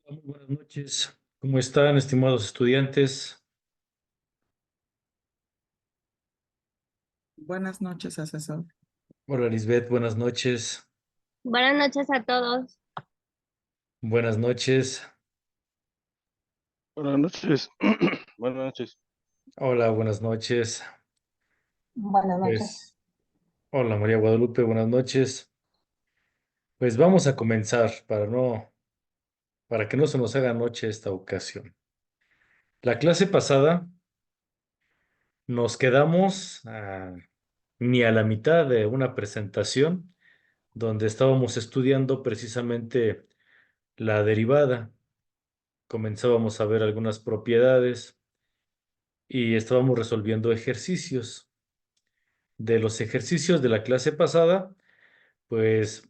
Muy buenas noches. ¿Cómo están, estimados estudiantes? Buenas noches, asesor. Hola, Lisbeth, buenas noches. Buenas noches a todos. Buenas noches. Buenas noches. Buenas noches. Hola, buenas noches. Buenas noches. Pues, hola, María Guadalupe, buenas noches. Pues vamos a comenzar para que no se nos haga noche esta ocasión. La clase pasada nos quedamos ni a la mitad de una presentación donde estábamos estudiando precisamente la derivada. Comenzábamos a ver algunas propiedades y estábamos resolviendo ejercicios. De los ejercicios de la clase pasada, pues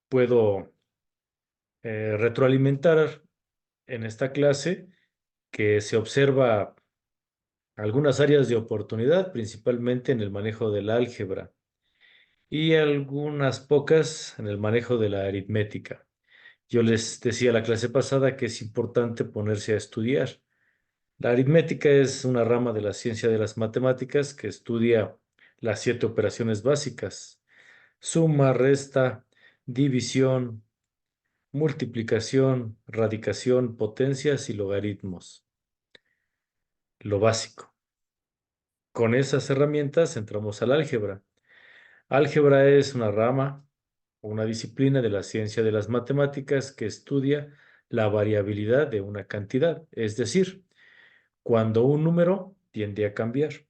puedo retroalimentar en esta clase que se observa algunas áreas de oportunidad, principalmente en el manejo del álgebra y algunas pocas en el manejo de la aritmética. Yo les decía la clase pasada que es importante ponerse a estudiar. La aritmética es una rama de la ciencia de las matemáticas que estudia las 7 operaciones básicas: suma, resta, división, multiplicación, radicación, potencias y logaritmos. Lo básico. Con esas herramientas entramos al álgebra. Álgebra es una rama o una disciplina de la ciencia de las matemáticas que estudia la variabilidad de una cantidad, es decir, cuando un número tiende a cambiar.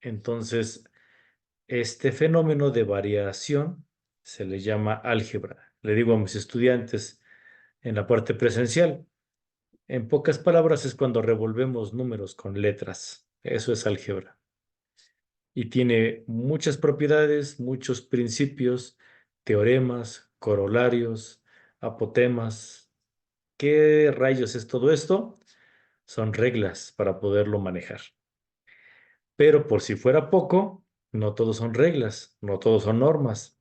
Entonces, este fenómeno de variación se le llama álgebra. Le digo a mis estudiantes en la parte presencial, en pocas palabras es cuando revolvemos números con letras. Eso es álgebra. Y tiene muchas propiedades, muchos principios, teoremas, corolarios, apotemas. ¿Qué rayos es todo esto? Son reglas para poderlo manejar. Pero por si fuera poco, no todos son reglas, no todos son normas.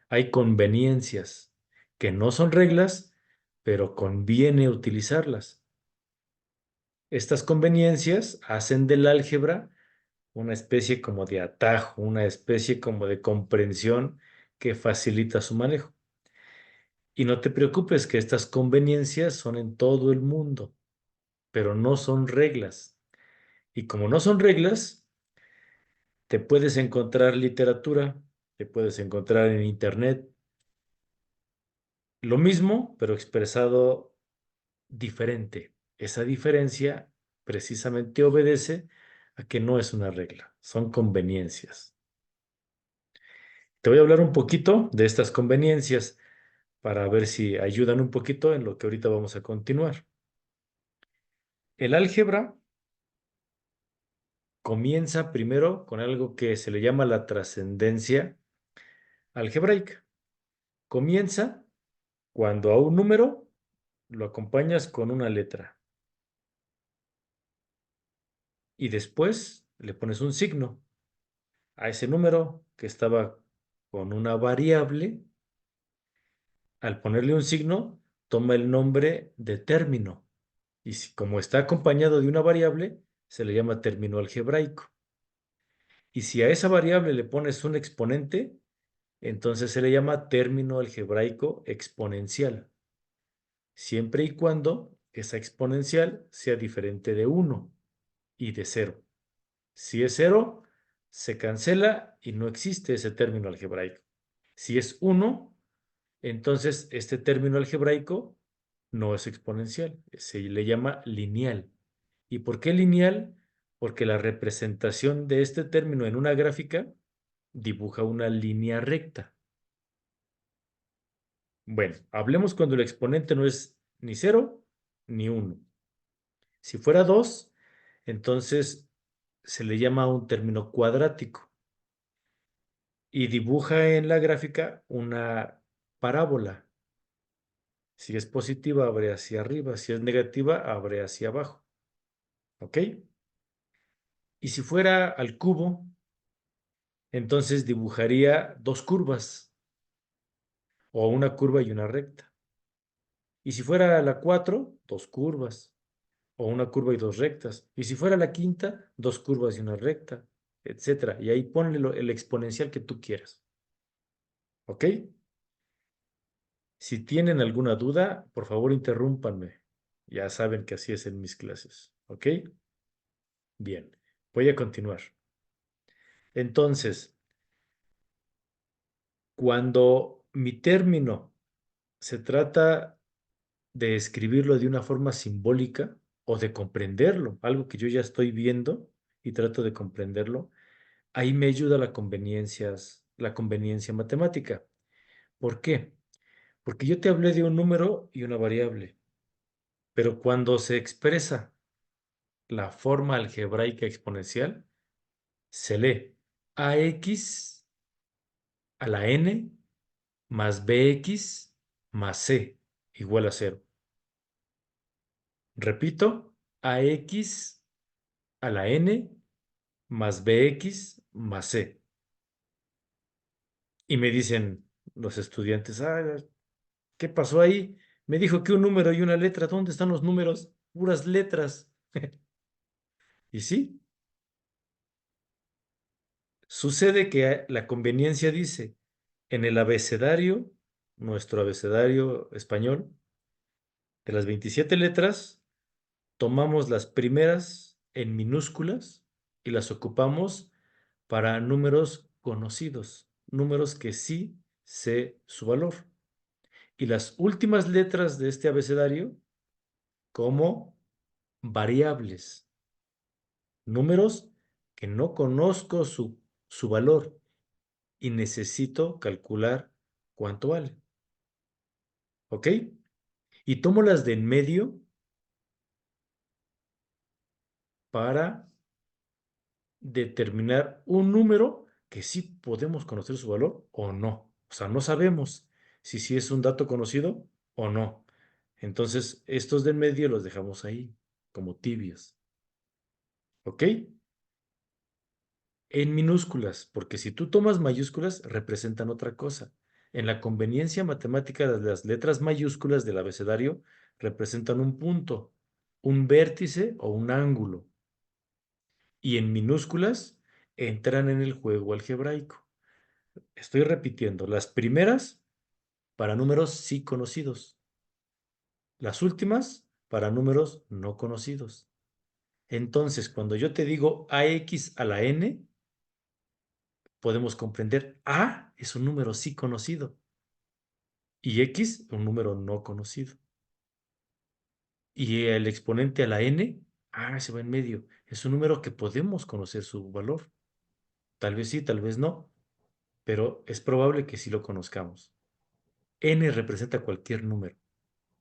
Hay conveniencias que no son reglas, pero conviene utilizarlas. Estas conveniencias hacen del álgebra una especie como de atajo, una especie como de comprensión que facilita su manejo. Y no te preocupes que estas conveniencias son en todo el mundo, pero no son reglas. Y como no son reglas, te puedes encontrar literatura, te puedes encontrar en internet, lo mismo, pero expresado diferente. Esa diferencia precisamente obedece a que no es una regla, son conveniencias. Te voy a hablar un poquito de estas conveniencias para ver si ayudan un poquito en lo que ahorita vamos a continuar. El álgebra comienza primero con algo que se le llama la trascendencia algebraica. Comienza cuando a un número lo acompañas con una letra y después le pones un signo a ese número que estaba con una variable. Al ponerle un signo, toma el nombre de término. Y si, como está acompañado de una variable, se le llama término algebraico. Y si a esa variable le pones un exponente, entonces se le llama término algebraico exponencial, siempre y cuando esa exponencial sea diferente de 1 y de 0. Si es 0, se cancela y no existe ese término algebraico. Si es 1, entonces este término algebraico no es exponencial, se le llama lineal. ¿Y por qué lineal? Porque la representación de este término en una gráfica dibuja una línea recta. Bueno, hablemos cuando el exponente no es ni 0 ni 1. Si fuera 2, entonces se le llama un término cuadrático y dibuja en la gráfica una parábola. Si es positiva, abre hacia arriba. Si es negativa, abre hacia abajo. ¿Ok? Y si fuera al cubo, entonces dibujaría dos curvas o una curva y una recta. Y si fuera la 4, dos curvas, o una curva y dos rectas. Y si fuera la quinta, dos curvas y una recta, etcétera. Y ahí ponle el exponencial que tú quieras. ¿Ok? Si tienen alguna duda, por favor interrúmpanme. Ya saben que así es en mis clases. ¿Ok? Bien, voy a continuar. Entonces, cuando mi término se trata de escribirlo de una forma simbólica o de comprenderlo, algo que yo ya estoy viendo y trato de comprenderlo, ahí me ayuda la conveniencia matemática. ¿Por qué? Porque yo te hablé de un número y una variable, pero cuando se expresa la forma algebraica exponencial, se lee ax a la n más bx más c igual a cero. Repito, ax a la n más bx más c. Y me dicen los estudiantes, ¿qué pasó ahí? Me dijo que un número y una letra. ¿Dónde están los números? Puras letras. Y sí, sucede que la conveniencia dice, en el abecedario, nuestro abecedario español, de las 27 letras, tomamos las primeras en minúsculas y las ocupamos para números conocidos, números que sí sé su valor. Y las últimas letras de este abecedario como variables, números que no conozco su valor y necesito calcular cuánto vale. ¿Ok? Y tomo las de en medio para determinar un número que sí podemos conocer su valor o no. O sea, no sabemos si sí es un dato conocido o no. Entonces, estos de en medio los dejamos ahí, como tibios. ¿Ok? En minúsculas, porque si tú tomas mayúsculas, representan otra cosa. En la conveniencia matemática, las letras mayúsculas del abecedario representan un punto, un vértice o un ángulo. Y en minúsculas entran en el juego algebraico. Estoy repitiendo, las primeras para números sí conocidos, las últimas para números no conocidos. Entonces, cuando yo te digo ax a la n, podemos comprender A es un número sí conocido y X un número no conocido. Y el exponente a la N, se va en medio. Es un número que podemos conocer su valor. Tal vez sí, tal vez no, pero es probable que sí lo conozcamos. N representa cualquier número.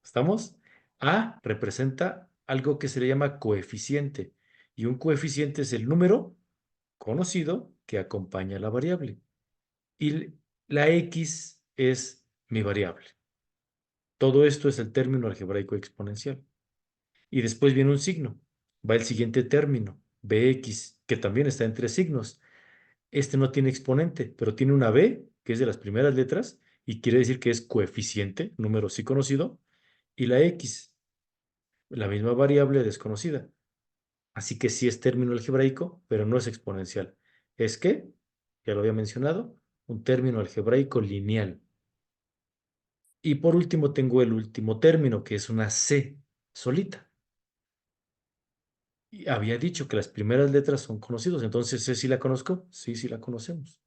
¿Estamos? A representa algo que se le llama coeficiente y un coeficiente es el número conocido que acompaña a la variable. Y la X es mi variable. Todo esto es el término algebraico exponencial. Y después viene un signo. Va el siguiente término, bx, que también está en tres signos. Este no tiene exponente, pero tiene una b, que es de las primeras letras, y quiere decir que es coeficiente, número sí conocido, y la x, la misma variable desconocida. Así que sí es término algebraico, pero no es exponencial. ¿Es qué? Ya lo había mencionado, un término algebraico lineal. Y por último tengo el último término, que es una C solita. Y había dicho que las primeras letras son conocidos, entonces C sí la conozco, sí, sí la conocemos.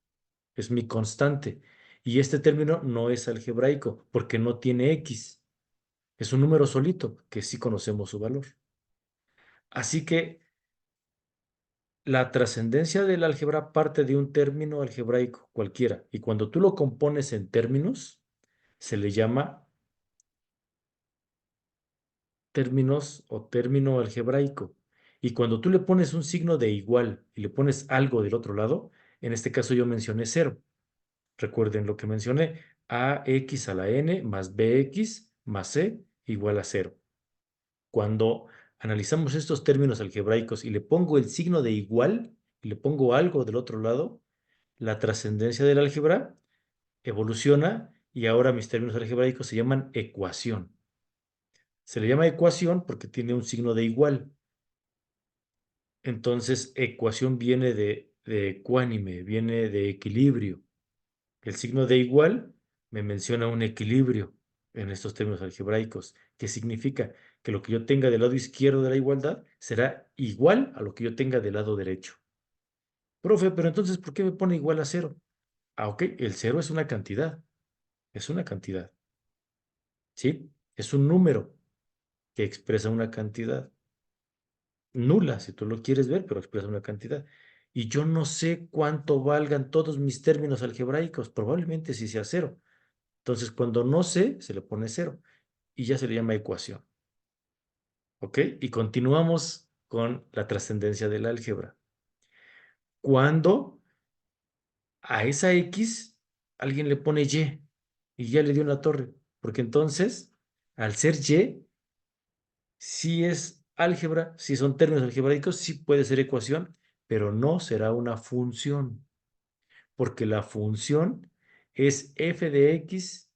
Es mi constante. Y este término no es algebraico porque no tiene X. Es un número solito que sí conocemos su valor. Así que la trascendencia del álgebra parte de un término algebraico cualquiera. Y cuando tú lo compones en términos, se le llama términos o término algebraico. Y cuando tú le pones un signo de igual y le pones algo del otro lado, en este caso yo mencioné cero. Recuerden lo que mencioné, ax a la n más bx más c igual a cero. Cuando analizamos estos términos algebraicos y le pongo el signo de igual y le pongo algo del otro lado, la trascendencia del álgebra evoluciona y ahora mis términos algebraicos se llaman ecuación. Se le llama ecuación porque tiene un signo de igual. Entonces, ecuación viene de ecuánime, viene de equilibrio. El signo de igual me menciona un equilibrio en estos términos algebraicos, que significa que lo que yo tenga del lado izquierdo de la igualdad será igual a lo que yo tenga del lado derecho. Profe, pero entonces, ¿por qué me pone igual a cero? Ah, ok, el cero es una cantidad, ¿sí? Es un número que expresa una cantidad. Nula, si tú lo quieres ver, pero expresa una cantidad. Y yo no sé cuánto valgan todos mis términos algebraicos, probablemente sí sea cero. Entonces, cuando no sé, se le pone cero y ya se le llama ecuación. ¿Ok? Y continuamos con la trascendencia del álgebra. Cuando a esa X alguien le pone Y ya le dio una torre, porque entonces, al ser Y, si es álgebra, si son términos algebraicos, sí puede ser ecuación, pero no será una función, porque la función es f de x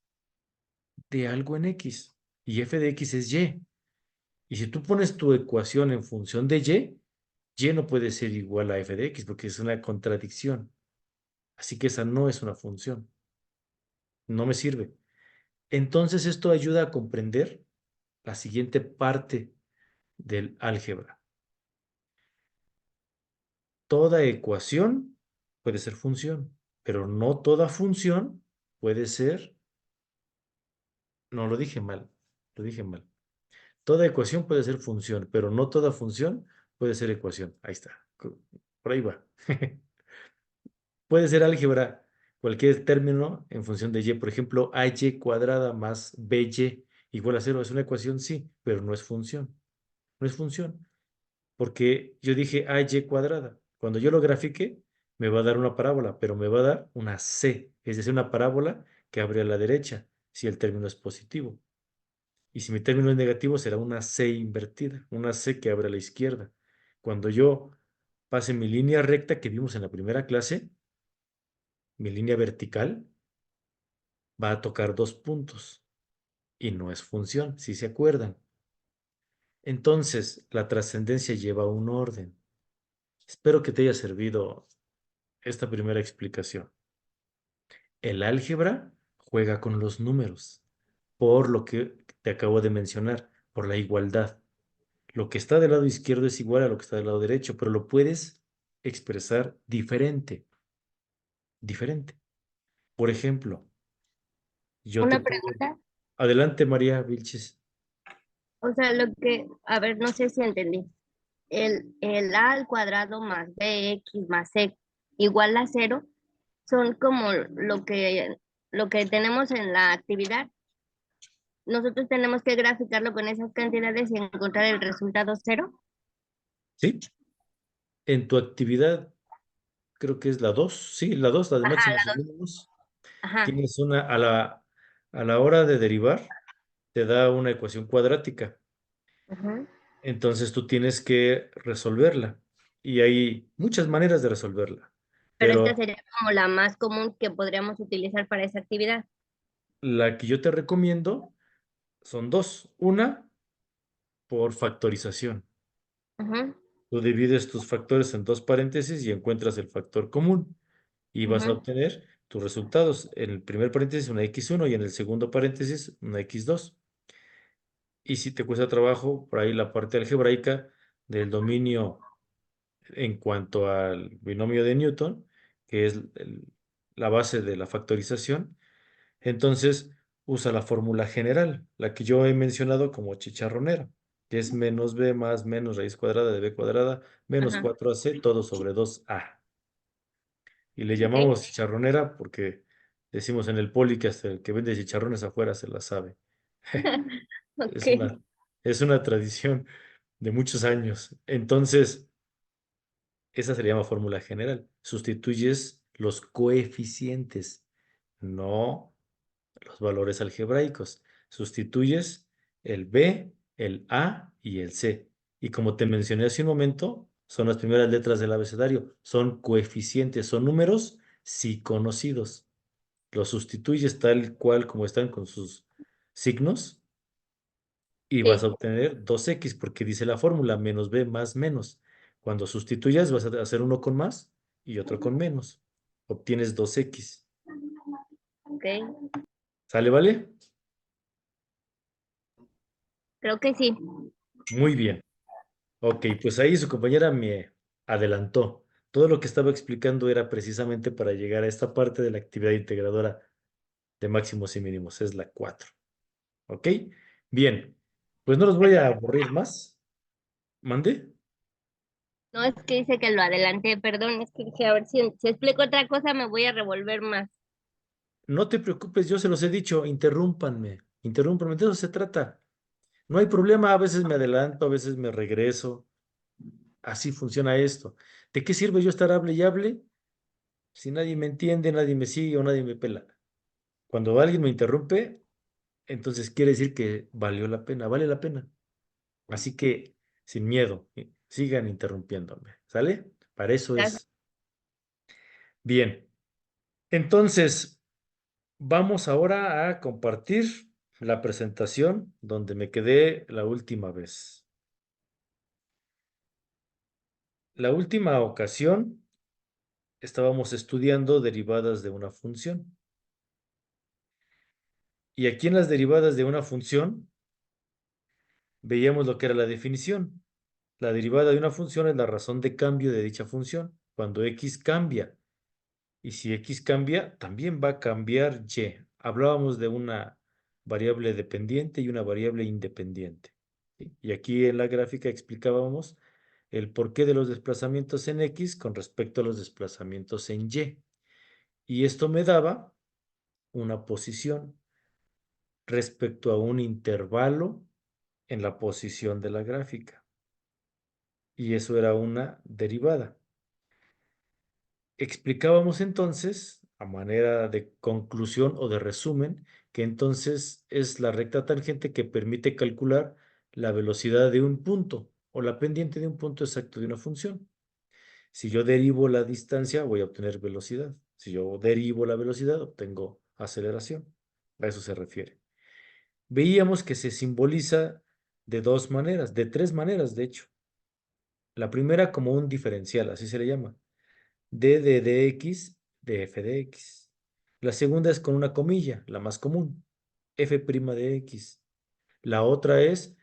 de algo en x, y f de x es y. Y si tú pones tu ecuación en función de y no puede ser igual a f de x, porque es una contradicción. Así que esa no es una función, no me sirve. Entonces esto ayuda a comprender la siguiente parte del álgebra. Toda ecuación puede ser función, pero no toda función puede ser, no lo dije mal, lo dije mal. Toda ecuación puede ser función, pero no toda función puede ser ecuación. Ahí está, por ahí va. Puede ser álgebra cualquier término en función de y. Por ejemplo, ay cuadrada más by igual a cero. ¿Es una ecuación? Sí, pero no es función. No es función. Porque yo dije ay cuadrada. Cuando yo lo grafique, me va a dar una parábola, pero me va a dar una C, es decir, una parábola que abre a la derecha, si el término es positivo. Y si mi término es negativo, será una C invertida, una C que abre a la izquierda. Cuando yo pase mi línea recta que vimos en la primera clase, mi línea vertical va a tocar dos puntos y no es función, si se acuerdan. Entonces, la trascendencia lleva un orden. Espero que te haya servido esta primera explicación. El álgebra juega con los números, por lo que te acabo de mencionar, por la igualdad. Lo que está del lado izquierdo es igual a lo que está del lado derecho, pero lo puedes expresar diferente, diferente. Por ejemplo, yo te Una puedo... pregunta, Adelante, María Vilches. o sea, a ver, no sé si entendí. El a al cuadrado más bx más c igual a cero son como lo que tenemos en la actividad. Nosotros tenemos que graficarlo con esas cantidades y encontrar el resultado cero. ¿Sí? En tu actividad, creo que es la 2, sí, la 2, la de Ajá, máximos y mínimos. ajá, Tienes una, a la hora de derivar, te da una ecuación cuadrática. ajá. Entonces tú tienes que resolverla. Y hay muchas maneras de resolverla. Pero esta Pero sería como la más común que podríamos utilizar para esa actividad. la que yo te recomiendo son dos. Una, por factorización. Ajá, Tú divides tus factores en dos paréntesis y encuentras el factor común. Y vas a ajá. obtener tus resultados. En el primer paréntesis una x1 y en el segundo paréntesis una x2. Y si te cuesta trabajo, por ahí la parte algebraica del dominio en cuanto al binomio de Newton, que es la base de la factorización, entonces usa la fórmula general, la que yo he mencionado como chicharronera, que es menos b más menos raíz cuadrada de b cuadrada menos Ajá, 4ac todo sobre 2a. Y le ok, llamamos chicharronera porque decimos en el poli que hasta el que vende chicharrones afuera se la sabe. ok. Es es una tradición de muchos años. Entonces, esa se le llama fórmula general. Sustituyes los coeficientes, no los valores algebraicos. Sustituyes el B, el A y el C. Y como te mencioné hace un momento, son las primeras letras del abecedario. Son coeficientes, son números sí conocidos. Los sustituyes tal cual como están con sus signos y vas Sí, a obtener 2x porque dice la fórmula menos b más menos. Cuando sustituyas vas a hacer uno con más y otro con menos. Obtienes 2x. ok. ¿Sale, vale? Creo que sí. Muy bien. Ok, pues ahí su compañera me adelantó. Todo lo que estaba explicando era precisamente para llegar a esta parte de la actividad integradora de máximos y mínimos. Es la 4. ¿Ok? Bien. Pues no los voy a aburrir más. ¿Mande? No, es que dice que lo adelanté, perdón, es que dije, a ver si explico otra cosa me voy a revolver más. No te preocupes, yo se los he dicho, interrúmpanme. Interrúmpanme, de eso se trata. No hay problema, a veces me adelanto, a veces me regreso. Así funciona esto. ¿De qué sirve yo estar hable y hable si nadie me entiende, nadie me sigue o nadie me pela? Cuando alguien me interrumpe, entonces quiere decir que valió la pena, vale la pena. Así que, sin miedo, sigan interrumpiéndome, ¿sale? Para eso Gracias. es. Bien, entonces, vamos ahora a compartir la presentación donde me quedé la última vez. La última ocasión estábamos estudiando derivadas de una función. Y aquí en las derivadas de una función veíamos lo que era la definición. La derivada de una función es la razón de cambio de dicha función, cuando x cambia. Y si x cambia, también va a cambiar y. Hablábamos de una variable dependiente y una variable independiente. ¿Sí? Y aquí en la gráfica explicábamos el porqué de los desplazamientos en x con respecto a los desplazamientos en y. Y esto me daba una posición respecto a un intervalo en la posición de la gráfica. Y eso era una derivada. Explicábamos entonces, a manera de conclusión o de resumen, que entonces es la recta tangente que permite calcular la velocidad de un punto o la pendiente de un punto exacto de una función. Si yo derivo la distancia, voy a obtener velocidad. Si yo derivo la velocidad, obtengo aceleración. A eso se refiere. Veíamos que se simboliza de dos maneras, de tres maneras, de hecho. La primera como un diferencial, así se le llama. D de dx de f de x. La segunda es con una comilla, la más común, f' de x. La otra es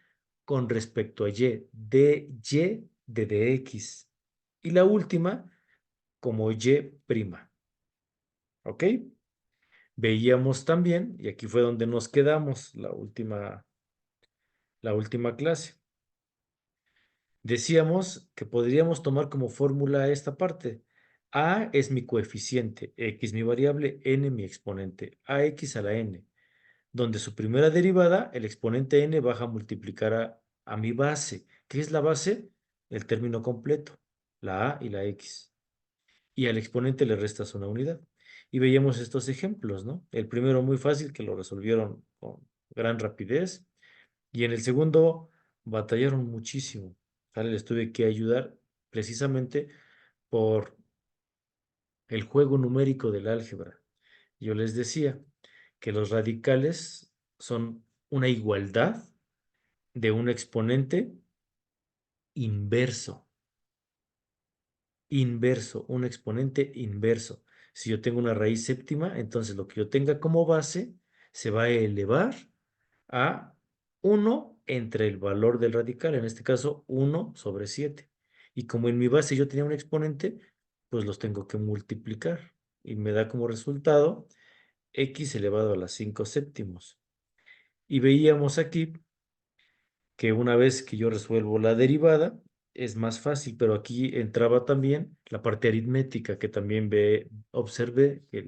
con respecto a y, dy de dx. Y la última como y'. ¿Ok? Veíamos también, y aquí fue donde nos quedamos la última clase. Decíamos que podríamos tomar como fórmula esta parte. A es mi coeficiente, x mi variable, n mi exponente, ax a la n, donde su primera derivada, el exponente n, baja a multiplicar a mi base. ¿Qué es la base? El término completo, la a y la x. Y al exponente le restas una unidad. Y veíamos estos ejemplos, ¿no? El primero muy fácil, que lo resolvieron con gran rapidez. Y en el segundo batallaron muchísimo. ¿Sale? Les tuve que ayudar precisamente por el juego numérico del álgebra. Yo les decía que los radicales son una igualdad de un exponente inverso. Inverso, un exponente inverso. Si yo tengo una raíz séptima, entonces lo que yo tenga como base se va a elevar a 1 entre el valor del radical, en este caso 1 sobre 7. Y como en mi base yo tenía un exponente, pues los tengo que multiplicar. Y me da como resultado x elevado a las 5 séptimos. Y veíamos aquí que una vez que yo resuelvo la derivada, es más fácil, pero aquí entraba también la parte aritmética que también observé que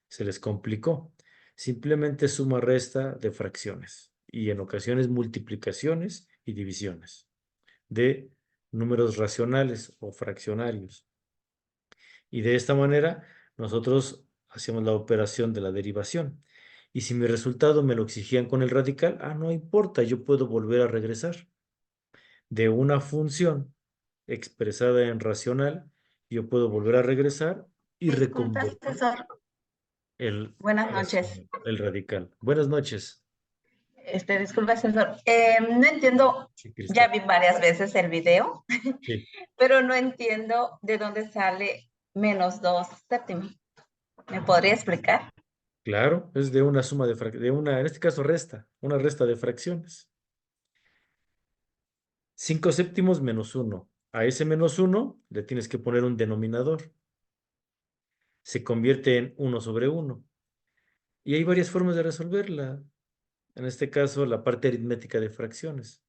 se les complicó. Simplemente suma resta de fracciones y en ocasiones multiplicaciones y divisiones de números racionales o fraccionarios. Y de esta manera nosotros hacíamos la operación de la derivación. Y si mi resultado me lo exigían con el radical, no importa, yo puedo volver a regresar. De una función expresada en racional, yo puedo volver a regresar y Disculpa, reconvertir César. el Buenas noches. el radical. Buenas noches. Disculpa, César. No entiendo, Sí, ya Cristal. vi varias veces el video, Sí, pero no entiendo de dónde sale -2 séptimos. ¿Me podría explicar? claro, es de una suma de una, en este caso resta, una resta de fracciones. 5 séptimos menos 1. A ese menos 1 le tienes que poner un denominador. Se convierte en 1 sobre 1. Y hay varias formas de resolverla. En este caso, la parte aritmética de fracciones.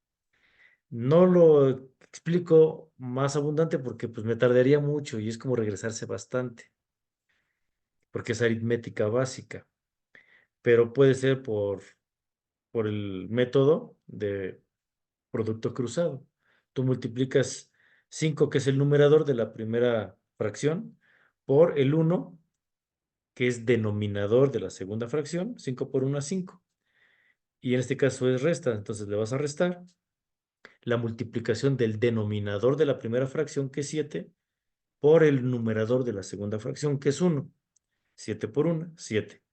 No lo explico más abundante porque pues me tardaría mucho y es como regresarse bastante, porque es aritmética básica, pero puede ser por el método de producto cruzado. Tú multiplicas 5, que es el numerador de la primera fracción, por el 1, que es denominador de la segunda fracción. 5 por 1 es 5. Y en este caso es resta, entonces le vas a restar la multiplicación del denominador de la primera fracción, que es 7, por el numerador de la segunda fracción, que es 1. 7 por 1, 7.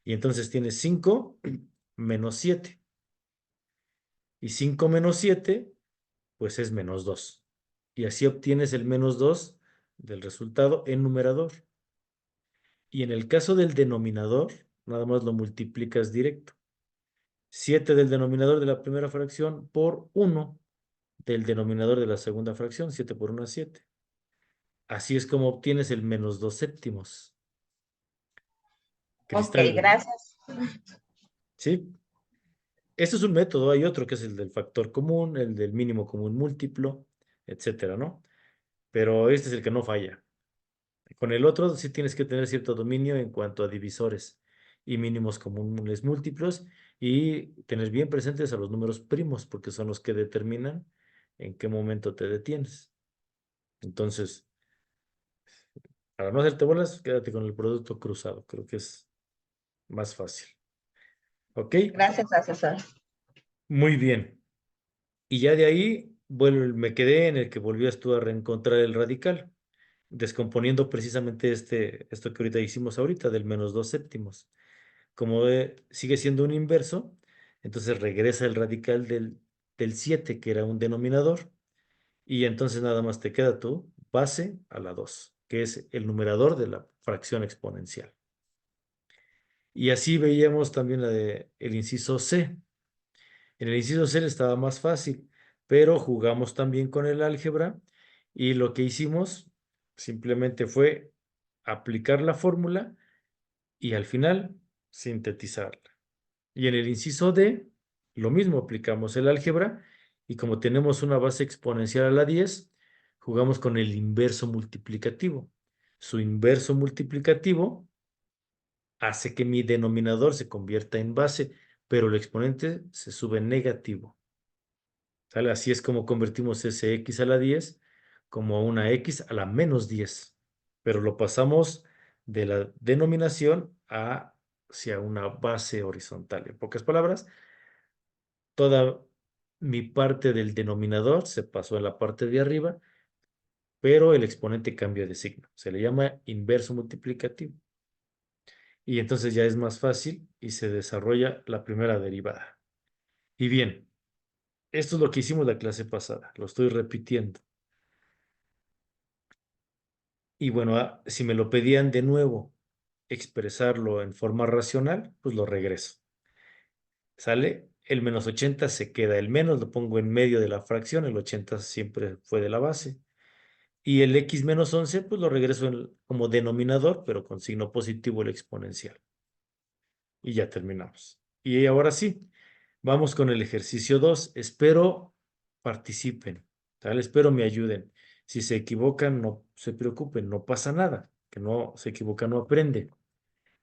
Y entonces tienes 5 menos 7. Y 5 menos 7, pues es menos 2. Y así obtienes el menos 2 del resultado en numerador. Y en el caso del denominador, nada más lo multiplicas directo. 7 del denominador de la primera fracción por 1 del denominador de la segunda fracción. 7 por 1 es 7. Así es como obtienes el menos 2 séptimos. Ok, Cristal, gracias. ¿sí? Este es un método, hay otro que es el del factor común, el del mínimo común múltiplo, etcétera, ¿no? Pero este es el que no falla. Con el otro sí tienes que tener cierto dominio en cuanto a divisores y mínimos comunes múltiplos y tener bien presentes a los números primos porque son los que determinan en qué momento te detienes. Entonces, para no hacerte bolas, quédate con el producto cruzado. Creo que es más fácil. ¿Ok? Gracias, asesor. Muy bien. Y ya de ahí, bueno, me quedé en el que volvías tú a reencontrar el radical, descomponiendo precisamente esto que ahorita hicimos ahorita, del menos 2 séptimos. Como sigue siendo un inverso, entonces regresa el radical del 7, que era un denominador, y entonces nada más te queda tu base a la 2, que es el numerador de la fracción exponencial. Y así veíamos también el inciso C. En el inciso C estaba más fácil, pero jugamos también con el álgebra y lo que hicimos simplemente fue aplicar la fórmula y al final sintetizarla. Y en el inciso D, lo mismo, aplicamos el álgebra y como tenemos una base exponencial a la 10, jugamos con el inverso multiplicativo. Su inverso multiplicativo hace que mi denominador se convierta en base, pero el exponente se sube en negativo. ¿Sale? Así es como convertimos ese x a la 10 como una x a la menos 10. Pero lo pasamos de la denominación hacia una base horizontal. En pocas palabras, toda mi parte del denominador se pasó a la parte de arriba, pero el exponente cambia de signo. Se le llama inverso multiplicativo. Y entonces ya es más fácil y se desarrolla la primera derivada. Y bien, esto es lo que hicimos la clase pasada. Lo estoy repitiendo. Y bueno, si me lo pedían de nuevo expresarlo en forma racional, pues lo regreso. ¿Sale? El menos 80 se queda. El menos lo pongo en medio de la fracción. El 80 siempre fue de la base. Y el x menos 11, pues lo regreso como denominador, pero con signo positivo el exponencial. Y ya terminamos. Y ahora sí, vamos con el ejercicio 2. Espero participen, ¿tal? Espero me ayuden. Si se equivocan, no se preocupen, no pasa nada. Que no se equivoca, no aprende.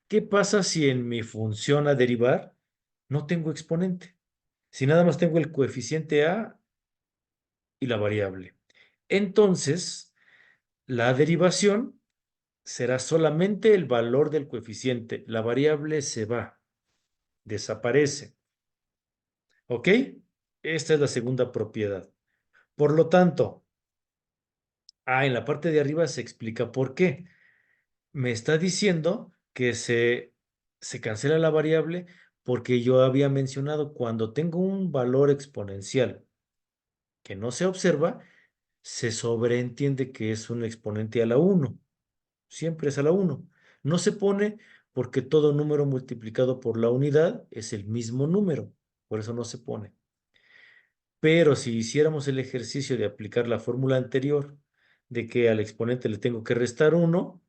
¿Qué pasa si en mi función a derivar no tengo exponente? Si nada más tengo el coeficiente a y la variable. Entonces, la derivación será solamente el valor del coeficiente. La variable se va, desaparece. ¿Ok? Esta es la segunda propiedad. Por lo tanto, en la parte de arriba se explica por qué. Me está diciendo que se cancela la variable Porque yo había mencionado, cuando tengo un valor exponencial que no se observa, se sobreentiende que es un exponente a la 1. Siempre es a la 1. No se pone porque todo número multiplicado por la unidad es el mismo número. Por eso no se pone. Pero si hiciéramos el ejercicio de aplicar la fórmula anterior, de que al exponente le tengo que restar 1,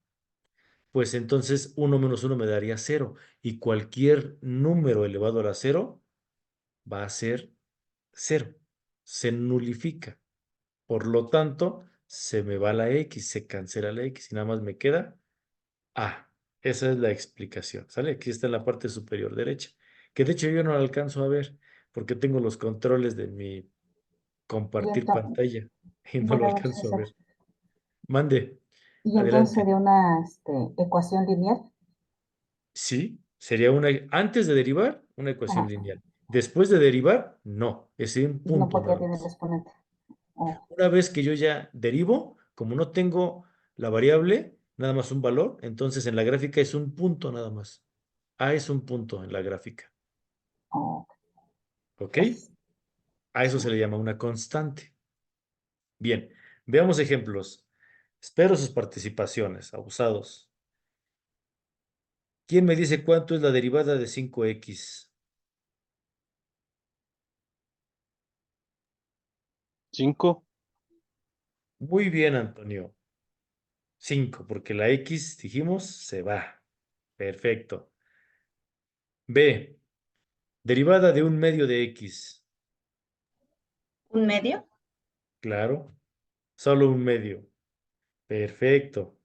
pues entonces 1 menos 1 me daría 0. Y cualquier número elevado a la 0 va a ser 0. Se nulifica. Por lo tanto, se me va la X, se cancela la X y nada más me queda A. Esa es la explicación, ¿sale? Aquí está en la parte superior derecha, que de hecho yo no la alcanzo a ver porque tengo los controles de mi Y compartir entonces, pantalla y no lo bueno, alcanzo a profesor, ver. Mande, y entonces adelante. sería una ecuación lineal. Sí, sería antes de derivar, una ecuación Ajá, lineal. Después de derivar, no, es un no punto podría nada tener más. exponente. Oh, Una vez que yo ya derivo, como no tengo la variable, nada más un valor, entonces en la gráfica es un punto nada más. A es un punto en la gráfica. oh, ¿Ok? gracias. A eso se le llama una constante. Bien, veamos ejemplos. Espero sus participaciones, abusados. ¿Quién me dice cuánto es la derivada de 5x? 5. Muy bien, Antonio. 5, porque la x, dijimos, se va. Perfecto. B, derivada de un medio de x. ¿Un medio? Claro, solo un medio. Perfecto.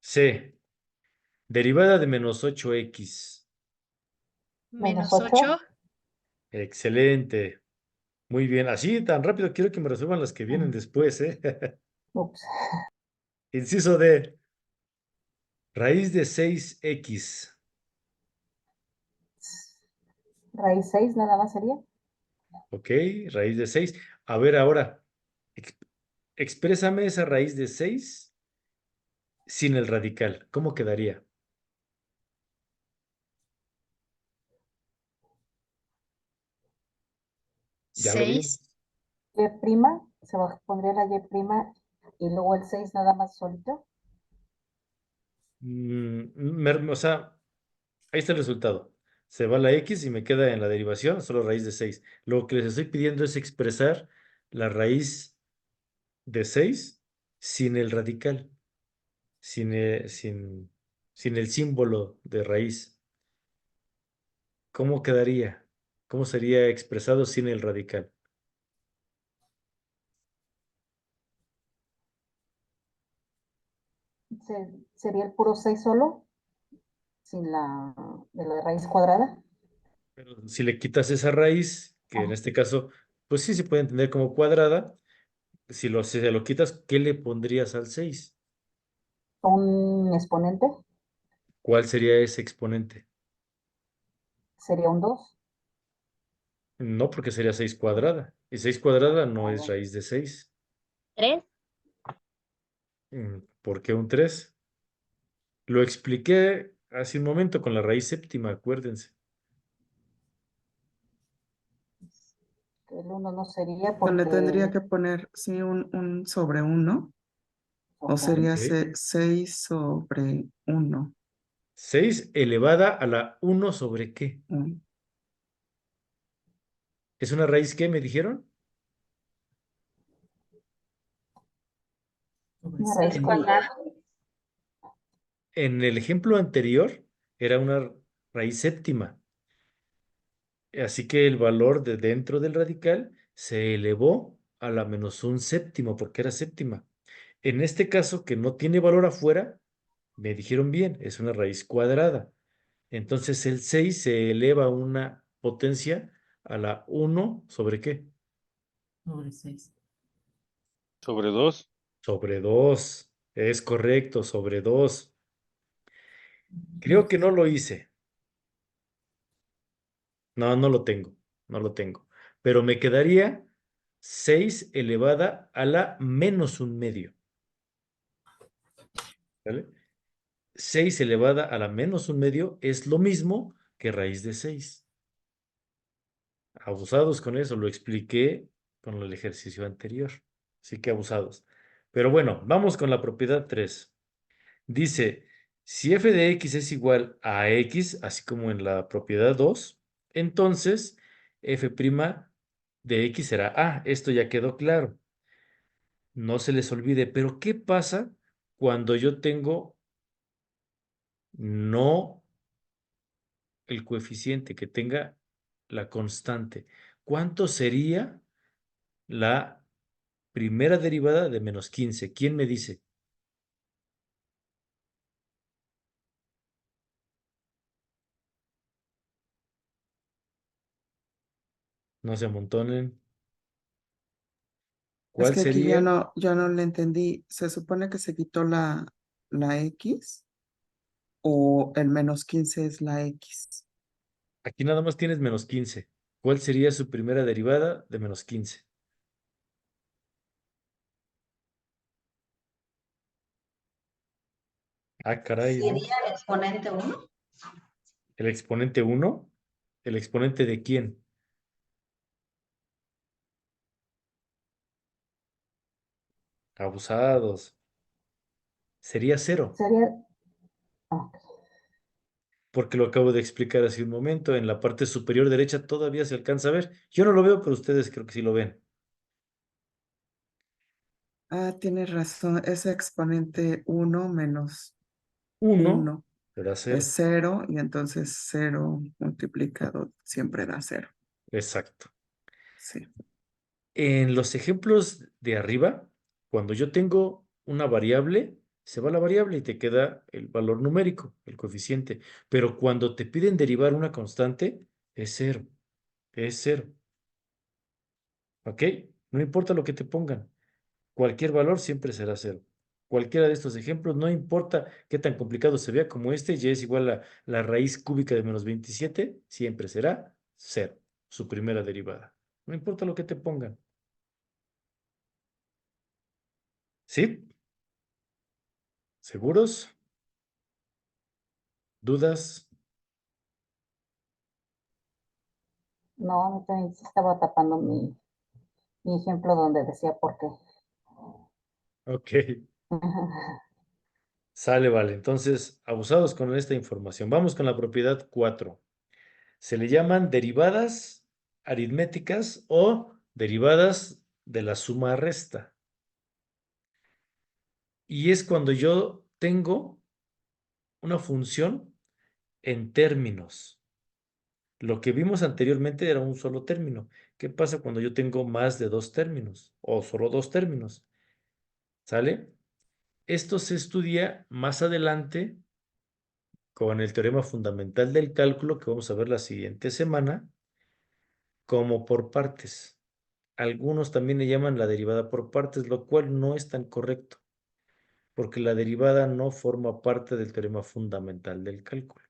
C, derivada de menos 8x. Menos Menos 8. 8. Excelente. Muy bien. Así tan rápido quiero que me resuelvan las que vienen después, ¿eh? Ups. Inciso D, raíz de 6x. Raíz 6 nada más sería. ¿Ok? Raíz de 6. A ver ahora, ex- exprésame esa raíz de 6 sin el radical. ¿Cómo quedaría? Ya lo vimos. 6. Y prima, pondría la y prima y luego el 6 nada más solito. O sea, ahí está el resultado. Se va la x y me queda en la derivación solo raíz de 6. Lo que les estoy pidiendo es expresar la raíz de 6 sin el radical, sin el símbolo de raíz. ¿Cómo quedaría? ¿Cómo sería expresado sin el radical? Sería el puro 6 solo, sin de la raíz cuadrada. Pero si le quitas esa raíz, que en Ah, este caso, pues sí se puede entender como cuadrada, si se lo quitas, ¿qué le pondrías al 6? un exponente ¿Cuál sería ese exponente? sería un 2. No, porque sería 6 cuadrada. Y 6 cuadrada no es Bueno, raíz de 6. 3. ¿Por qué un 3? Lo expliqué hace un momento con la raíz séptima, acuérdense. el 1 no sería Pues le tendría porque que poner, sí, un sobre uno, o ok, sería Ok. 6 sobre uno. 6 elevada a la 1 sobre qué. ¿Es una raíz qué, me dijeron? una raíz En, cuadrada. en el ejemplo anterior era una raíz séptima. Así que el valor de dentro del radical se elevó a la menos un séptimo porque era séptima. En este caso, que no tiene valor afuera, me dijeron bien, es una raíz cuadrada. Entonces el 6 se eleva a una potencia a la 1 sobre qué? Sobre 2. Sobre 2. Es correcto, sobre 2. Creo que no lo hice. No, no lo tengo. No lo tengo. Pero me quedaría 6 elevada a la menos un medio. ¿Vale? 6 elevada a la menos un medio es lo mismo que raíz de 6. Abusados con eso, lo expliqué con el ejercicio anterior. Así que abusados. Pero bueno, vamos con la propiedad 3. Dice, si f de x es igual a x, así como en la propiedad 2, entonces f' de x será a. Esto ya quedó claro. No se les olvide, pero ¿qué pasa cuando yo tengo no el coeficiente, que tenga la constante? ¿Cuánto sería la primera derivada de menos 15? ¿Quién me dice? No se amontonen. Es ¿Cuál que aquí sería? ya no le entendí. ¿Se supone que se quitó la X o el -15 es la X? Aquí nada más tienes menos 15. ¿Cuál sería su primera derivada de menos 15? Ah, caray, ¿no? Sería el exponente 1. ¿El exponente 1? ¿El exponente de quién? Abusados. Sería 0, Sería, ok, porque lo acabo de explicar hace un momento. En la parte superior derecha todavía se alcanza a ver. Yo no lo veo, pero ustedes creo que sí lo ven. Ah, tienes razón. Ese exponente 1 menos 1 1 será es 0. 0 y entonces 0 multiplicado siempre da 0. Exacto. Sí. En los ejemplos de arriba, cuando yo tengo una variable, se va la variable y te queda el valor numérico, el coeficiente. Pero cuando te piden derivar una constante, es 0. Es 0. ¿Ok? No importa lo que te pongan. Cualquier valor siempre será 0. Cualquiera de estos ejemplos, no importa qué tan complicado se vea como este, y es igual a la raíz cúbica de menos 27, siempre será 0, su primera derivada. No importa lo que te pongan. ¿Sí? ¿Seguros? ¿Dudas? no, a mí también sí estaba tapando mi ejemplo donde decía por qué. Ok, sale, vale. Entonces, abusados con esta información. Vamos con la propiedad 4. Se le llaman derivadas aritméticas o derivadas de la suma resta. Y es cuando yo tengo una función en términos. Lo que vimos anteriormente era un solo término. ¿Qué pasa cuando yo tengo más de 2 términos o solo 2 términos? ¿Sale? Esto se estudia más adelante con el teorema fundamental del cálculo que vamos a ver la siguiente semana, como por partes. Algunos también le llaman la derivada por partes, lo cual no es tan correcto, porque la derivada no forma parte del teorema fundamental del cálculo.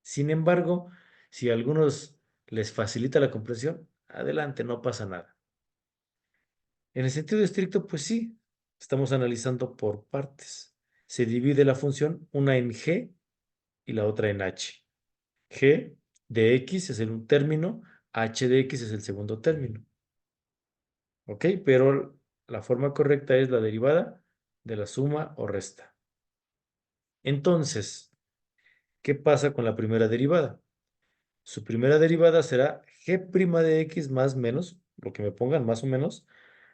Sin embargo, si a algunos les facilita la comprensión, adelante, no pasa nada. En el sentido estricto, pues sí, estamos analizando por partes. Se divide la función, una en g y la otra en h. G de x es un término, h de x es el segundo término. ¿Ok? Pero la forma correcta es la derivada de la suma o resta. Entonces, ¿qué pasa con la primera derivada? Su primera derivada será g' de x más menos, lo que me pongan más o menos,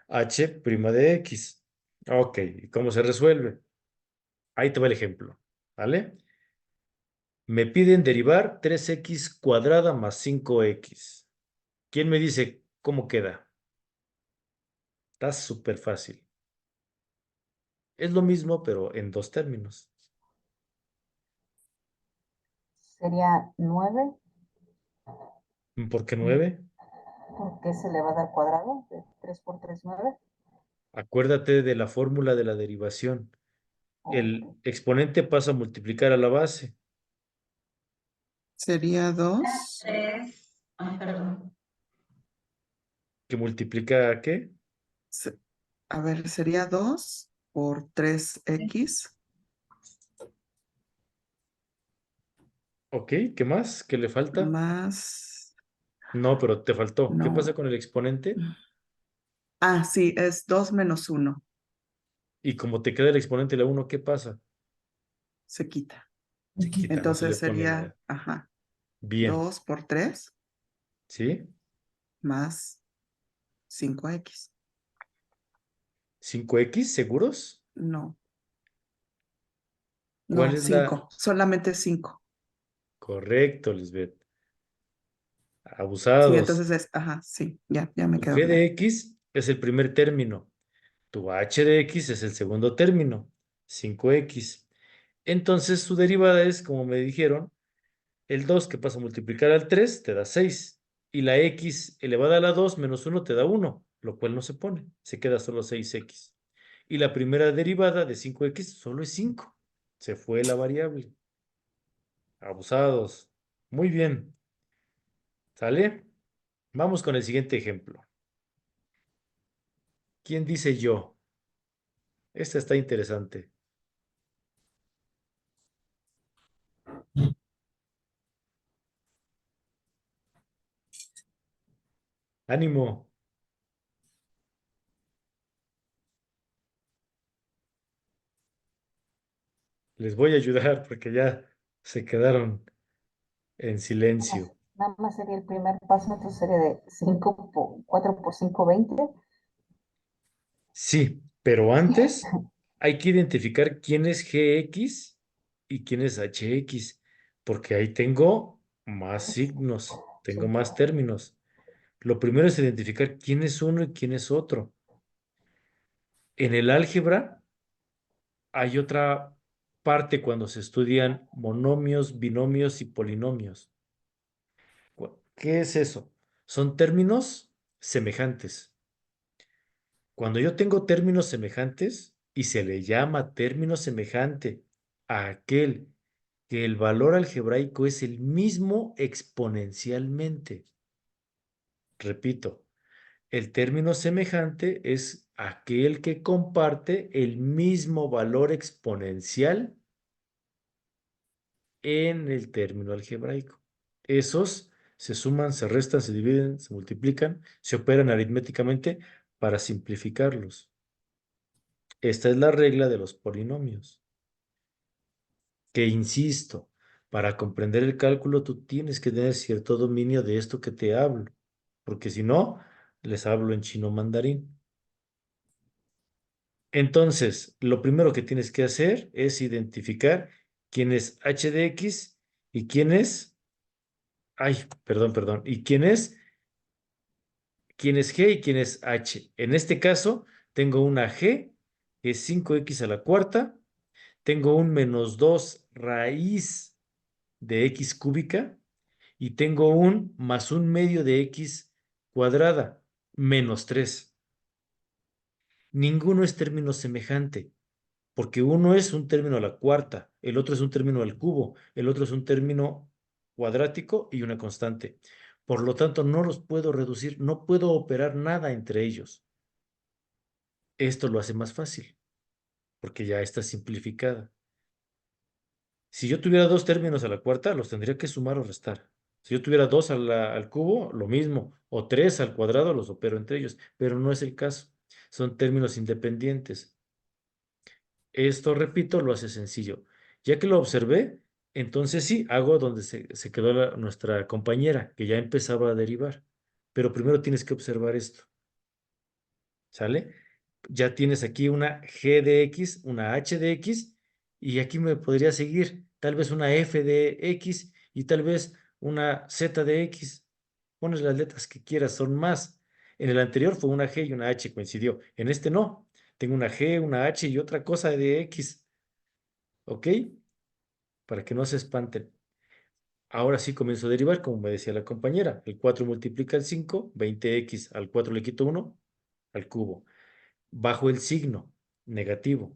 h' de x. Ok, ¿y cómo se resuelve? Ahí te va el ejemplo, ¿vale? Me piden derivar 3x cuadrada más 5x. ¿Quién me dice cómo queda? Está súper fácil. Es lo mismo, pero en dos términos. Sería 9, ¿Por qué 9? porque se le va a dar cuadrado, de 3 por 3, 9. Acuérdate de la fórmula de la derivación. Ok, El exponente pasa a multiplicar a la base. Sería 2. 3. Ay, perdón. ¿Que multiplica a qué? A ver, sería 2 por 3x. Ok, ¿qué más? ¿Qué le falta? Más, No, pero te faltó. ¿Qué pasa no. con el exponente? Ah, sí, es 2 menos 1. Y como te queda el exponente la 1, ¿qué pasa? Se quita. Se quita, no se le Entonces pone sería, nada. ajá, Bien, 2 por 3 ¿sí? más 5x. 5x, ¿seguros? No, ¿Cuál no, es la...? 5. Solamente 5. Correcto, Lisbeth. Sí, Abusados. entonces es, ajá, sí, ya me Tu quedó g de claro. x es el primer término. Tu h de x es el segundo término. 5x. Entonces su derivada es, como me dijeron, el 2 que pasa a multiplicar al 3 te da 6. Y la x elevada a la 2 menos 1 te da 1, lo cual no se pone. Se queda solo 6x. Y la primera derivada de 5x solo es 5. Se fue la variable. Abusados. Muy bien. ¿Sale? Vamos con el siguiente ejemplo. ¿Quién dice yo? Esta está interesante. Ánimo. Les voy a ayudar porque ya se quedaron en silencio. Nada más sería el primer paso, entonces sería de 4 por 5, 20. Sí, pero antes hay que identificar quién es Gx y quién es Hx, porque ahí tengo más signos, Sí. tengo más términos. Lo primero es identificar quién es uno y quién es otro. En el álgebra hay otra parte cuando se estudian monomios, binomios y polinomios. ¿Qué es eso? Son términos semejantes. Cuando yo tengo términos semejantes y se le llama término semejante a aquel que el valor algebraico es el mismo exponencialmente. Repito, el término semejante es aquel que comparte el mismo valor exponencial en el término algebraico. Esos se suman, se restan, se dividen, se multiplican, se operan aritméticamente para simplificarlos. Esta es la regla de los polinomios. Que insisto, para comprender el cálculo tú tienes que tener cierto dominio de esto que te hablo, porque si no, les hablo en chino mandarín. Entonces, lo primero que tienes que hacer es identificar quién es h de x y quién es, ay, perdón, y quién es g y quién es h. En este caso, tengo una g, que es 5x a la cuarta, tengo un menos 2 raíz de x cúbica y tengo un más un medio de x cuadrada menos 3. Ninguno es término semejante, porque uno es un término a la cuarta, el otro es un término al cubo, el otro es un término cuadrático y una constante. Por lo tanto, no los puedo reducir, no puedo operar nada entre ellos. Esto lo hace más fácil, porque ya está simplificada. Si yo tuviera dos términos a la cuarta, los tendría que sumar o restar. Si yo tuviera dos al cubo, lo mismo. O tres al cuadrado, los opero entre ellos. Pero no es el caso. Son términos independientes. Esto, repito, lo hace sencillo. Ya que lo observé, entonces sí, hago donde se quedó nuestra compañera, que ya empezaba a derivar. Pero primero tienes que observar esto. ¿Sale? Ya tienes aquí una g de x, una h de x, y aquí me podría seguir tal vez una f de x y tal vez una z de x. Pones las letras que quieras, son más. En el anterior fue una g y una h, coincidió. En este no. Tengo una g, una h y otra cosa de x. ¿Ok? Para que no se espanten. Ahora sí comienzo a derivar, como me decía la compañera. El 4 multiplica el 5, 20x al 4 le quito 1, al cubo. Bajo el signo negativo.